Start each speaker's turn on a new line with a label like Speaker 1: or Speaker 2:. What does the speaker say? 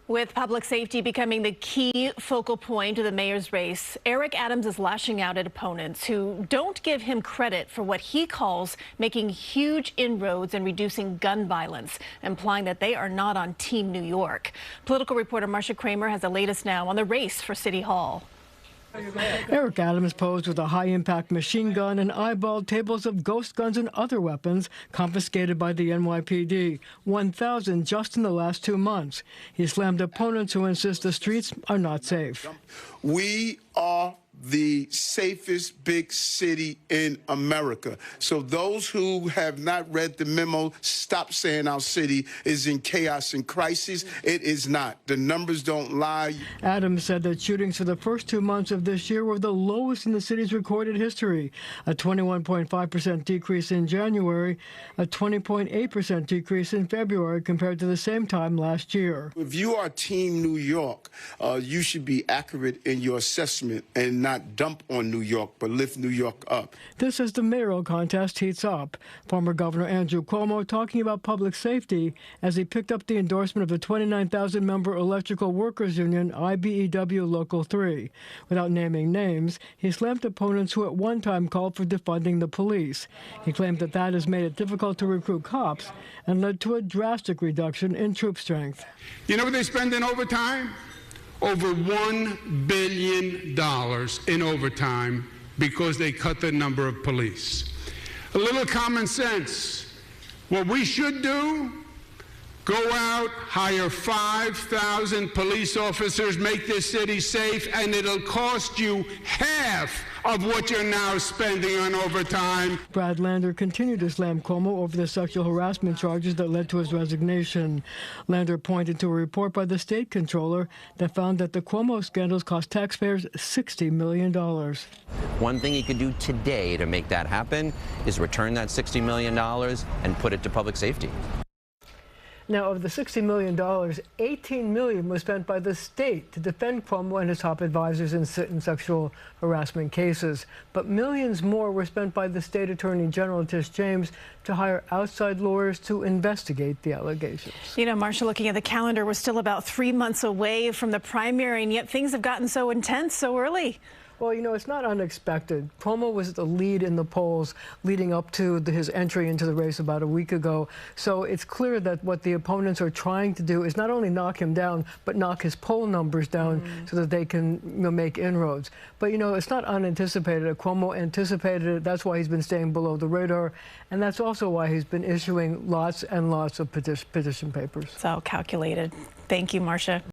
Speaker 1: With public safety becoming the key focal point of the mayor's race, Eric Adams is lashing out at opponents who don't give him credit for what he calls making huge inroads in reducing gun violence, implying that they are not on Team New York. Political reporter Marcia Kramer has the latest now on the race for City Hall.
Speaker 2: Eric Adams posed with a high-impact machine gun and eyeballed tables of ghost guns and other weapons confiscated by the NYPD, 1,000 just in the last 2 months. He slammed opponents who insist the streets are not safe.
Speaker 3: We are the safest big city in America. So those who have not read the memo, stop saying our city is in chaos and crisis. It is not. The numbers don't lie.
Speaker 2: Adams said that shootings for the first 2 months of this year were the lowest in the city's recorded history, a 21.5% decrease in January, a 20.8% decrease in February compared to the same time last year.
Speaker 3: If you are Team New York, you should be accurate in your assessment and not dump on New York, but lift New York up.
Speaker 2: This as the mayoral contest heats up. Former Governor Andrew Cuomo talking about public safety as he picked up the endorsement of the 29,000-member Electrical Workers Union, IBEW Local 3. Without naming names, he slammed opponents who at one time called for defunding the police. He claimed that that has made it difficult to recruit cops and led to a drastic reduction in troop strength.
Speaker 4: You know what they spend in overtime? Over $1 billion in overtime because they cut the number of police. A little common sense. What we should do, go out, hire 5,000 police officers, make this city safe, and it'll cost you half of what you're now spending on overtime.
Speaker 2: Brad Lander continued to slam Cuomo over the sexual harassment charges that led to his resignation. Lander pointed to a report by the state comptroller that found that the Cuomo scandals cost taxpayers $60 million.
Speaker 5: One thing he could do today to make that happen is return that $60 million and put it to public safety.
Speaker 2: Now, of the $60 million, $18 million was spent by the state to defend Cuomo and his top advisors in sexual harassment cases. But millions more were spent by the state attorney general, Tish James, to hire outside lawyers to investigate the allegations.
Speaker 1: You know, Marcia, looking at the calendar, we're still about 3 months away from the primary, and yet things have gotten so intense so early.
Speaker 2: Well, you know, it's not unexpected. Cuomo was the lead in the polls leading up to his entry into the race about a week ago. So it's clear that what the opponents are trying to do is not only knock him down, but knock his poll numbers down so that they can make inroads. But, you know, it's not unanticipated. Cuomo anticipated it. That's why he's been staying below the radar. And that's also why he's been issuing lots and lots of petition papers.
Speaker 1: It's all calculated. Thank you, Marcia.